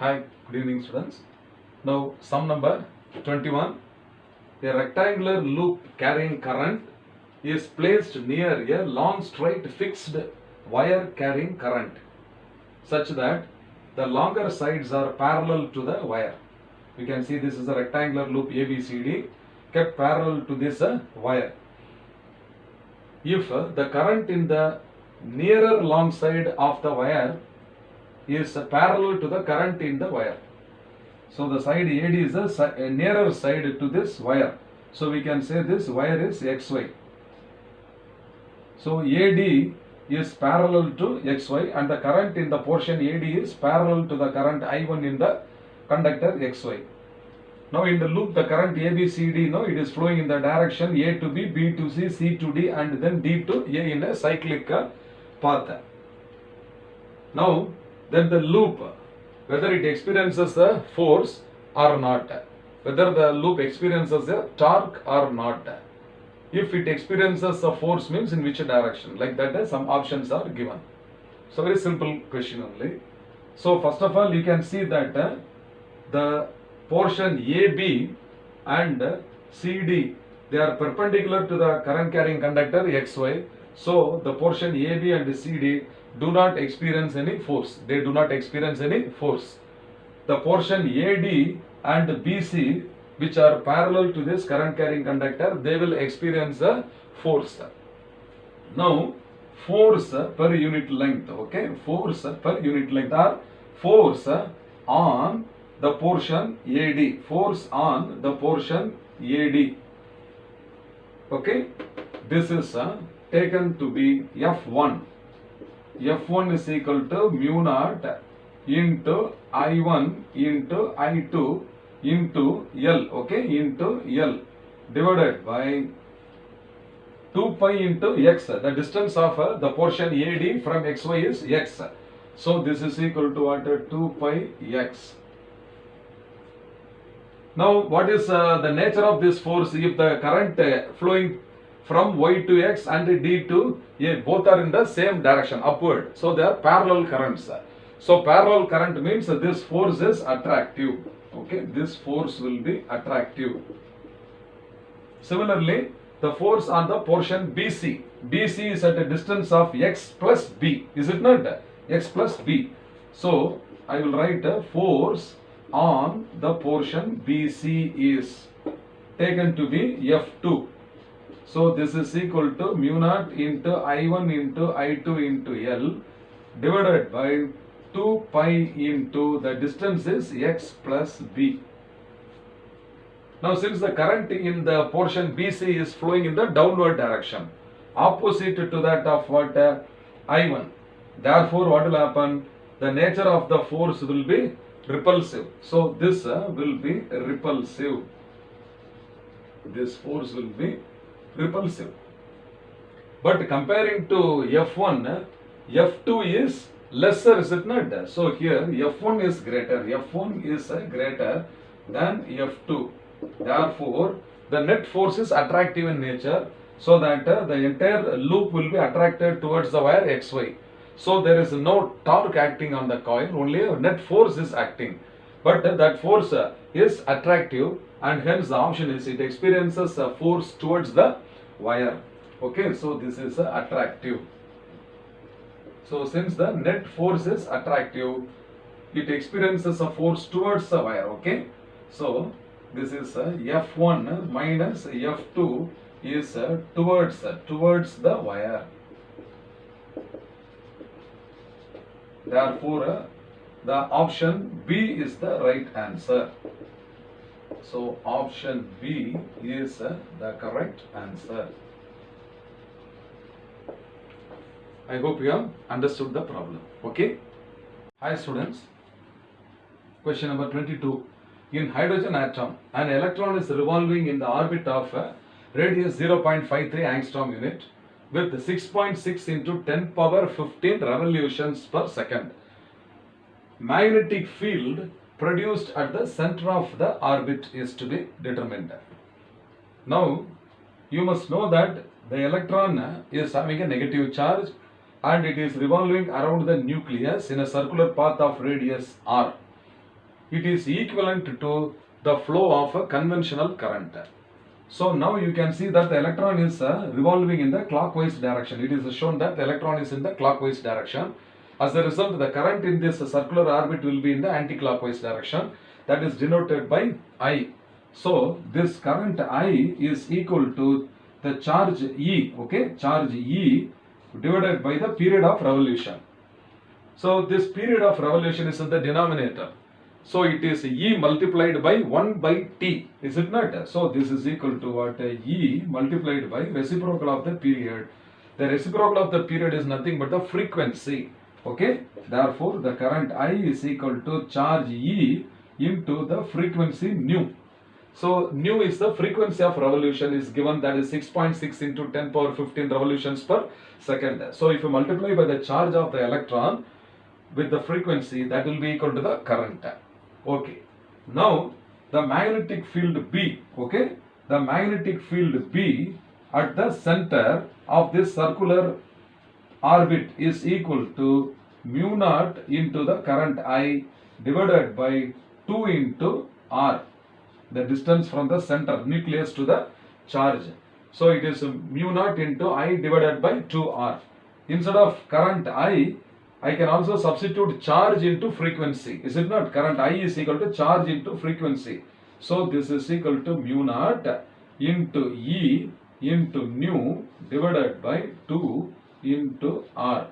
Hi, good evening students. Now sum number 21. A rectangular loop carrying current is placed near a long straight fixed wire carrying current such that the longer sides are parallel to the wire. You can see this is a rectangular loop ABCD kept parallel to this wire. If the current in the nearer long side of the wire is parallel to the current in the wire. So the side AD is a nearer side to this wire. So we can say this wire is XY. So AD is parallel to XY and the current in the portion AD is parallel to the current I1 in the conductor XY. Now in the loop the current ABCD, it is flowing in the direction A to B, B to C, C to D and then D to A in a cyclic path. Now then the loop, whether it experiences the force or not, whether the loop experiences a torque or not. If it experiences a force means in which direction, like that some options are given. So very simple question only. So first of all you can see that the portion AB and CD, they are perpendicular to the current carrying conductor XY. So the portion AB and CD do not experience any force. They do not experience any force. The portion AD and BC, which are parallel to this current carrying conductor, they will experience a force. Now force per unit length, okay, force per unit length or force on the portion AD, force on the portion AD, okay, this is taken to be F1. F1 is equal to mu naught into I1 into I2 into L, okay, into L divided by 2 pi into X. The distance of the portion AD from XY is X. So this is equal to what? 2 pi X. Now what is the nature of this force if the current flowing from Y to X and D to A, both are in the same direction, upward. So they are parallel currents. So parallel current means this force is attractive. Okay, this force will be attractive. Similarly, the force on the portion BC. BC is at a distance of X plus B. Is it not? X plus B. So I will write a force on the portion BC is taken to be F2. So this is equal to mu naught into I1 into I2 into L divided by 2 pi into the distance is X plus B. Now since the current in the portion BC is flowing in the downward direction, opposite to that of what? I1. Therefore what will happen? The nature of the force will be repulsive. So this will be repulsive. This force will be repulsive. But comparing to F1, F2 is lesser, is it not? So here F1 is greater. F1 is greater than F2. Therefore, the net force is attractive in nature, so that the entire loop will be attracted towards the wire XY. So there is no torque acting on the coil, only a net force is acting. But that force is attractive and hence the option is it experiences a force towards the wire. Okay, so this is attractive. So since the net force is attractive, it experiences a force towards the wire. Okay, so this is F1 minus F2 is towards the wire. Therefore the option B is the right answer. So option B is the correct answer. I hope you have understood the problem. Okay. Hi students. Question number 22. In hydrogen atom, an electron is revolving in the orbit of radius 0.53 angstrom unit with 6.6 into 10 power 15 revolutions per second. Magnetic field produced at the center of the orbit is to be determined. Now you must know that the electron is having a negative charge and it is revolving around the nucleus in a circular path of radius r. it is equivalent to the flow of a conventional current. So now you can see that the electron is revolving in the clockwise direction. It is shown that the electron is in the clockwise direction. As a result, the current in this circular orbit will be in the anti-clockwise direction. That is denoted by I. So this current I is equal to the charge E, okay, charge E divided by the period of revolution. So this period of revolution is in the denominator. So it is E multiplied by 1 by T, is it not? So this is equal to what? E multiplied by reciprocal of the period. The reciprocal of the period is nothing but the frequency. Okay, therefore the current I is equal to charge E into the frequency nu. So nu is the frequency of revolution is given, that is 6.6 into 10 power 15 revolutions per second. So if you multiply by the charge of the electron with the frequency, that will be equal to the current. Okay. Now the magnetic field B, okay, the magnetic field B at the center of this circular orbit is equal to mu naught into the current I divided by 2 into R, the distance from the center nucleus to the charge. So it is mu naught into I divided by 2R. Instead of current I can also substitute charge into frequency. Is it not? Current I is equal to charge into frequency. So this is equal to mu naught into E into nu divided by 2 into R.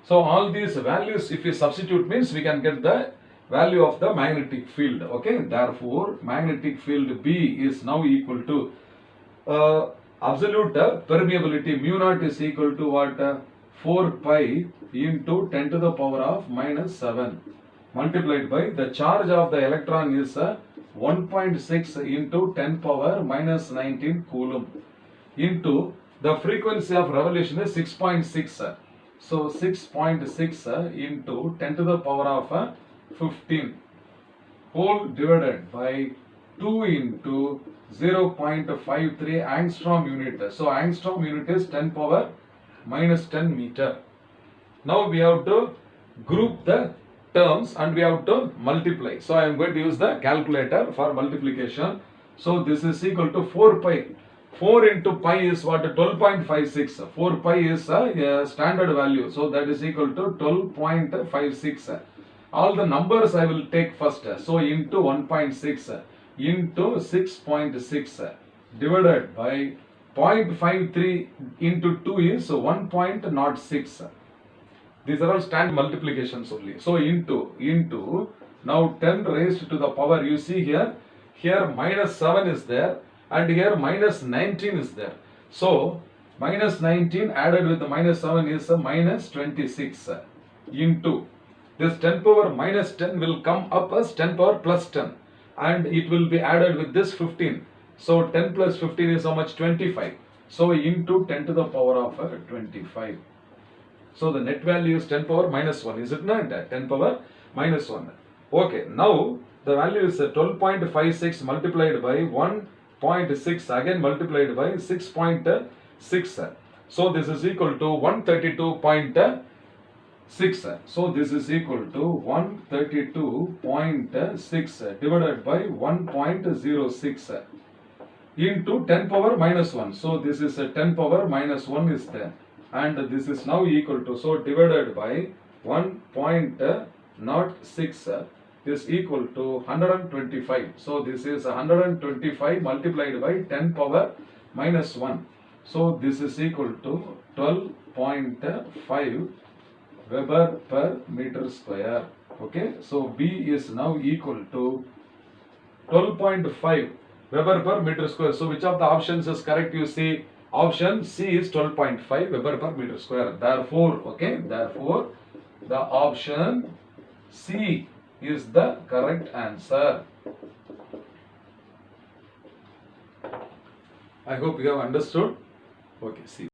So all these values, if we substitute, means we can get the value of the magnetic field. Okay, therefore magnetic field B is now equal to absolute permeability mu naught is equal to what? 4 pi into 10 to the power of minus 7 multiplied by the charge of the electron is 1.6 into 10 power minus 19 coulomb into the frequency of revolution is 6.6. So 6.6 into 10 to the power of 15 whole divided by 2 into 0.53 angstrom unit. So angstrom unit is 10 power minus 10 meter. Now we have to group the terms and we have to multiply. So I am going to use the calculator for multiplication. So this is equal to 4 pi. 4 into pi is what? 12.56. 4 pi is a standard value. So that is equal to 12.56. All the numbers I will take first. So into 1.6 into 6.6 divided by 0.53 into 2 is 1.06. These are all standard multiplications only. So into now 10 raised to the power, you see here minus 7 is there and here minus 19 is there. So minus 19 added with the minus 7 is minus 26 into this 10 power minus 10 will come up as 10 power plus 10 and it will be added with this 15. So 10 plus 15 is how much? 25. So into 10 to the power of 25. So the net value is 10 power minus 1. Is it not? 10 power minus 1. Okay. Now the value is 12.56 multiplied by 1.6 again multiplied by 6.6. So this is equal to 132.6. So this is equal to 132.6 divided by 1.06 into 10 power minus 1. So this is 10 power minus 1 is there and this is now equal to, so divided by 1.06 is equal to 125. So this is 125 multiplied by 10 power minus 1. So this is equal to 12.5 Weber per meter square. Okay, so B is now equal to 12.5 Weber per meter square. So which of the options is correct? You see, option C is 12.5 Weber per meter square. Therefore, okay, therefore the option C is the correct answer. I hope you have understood. Okay, see.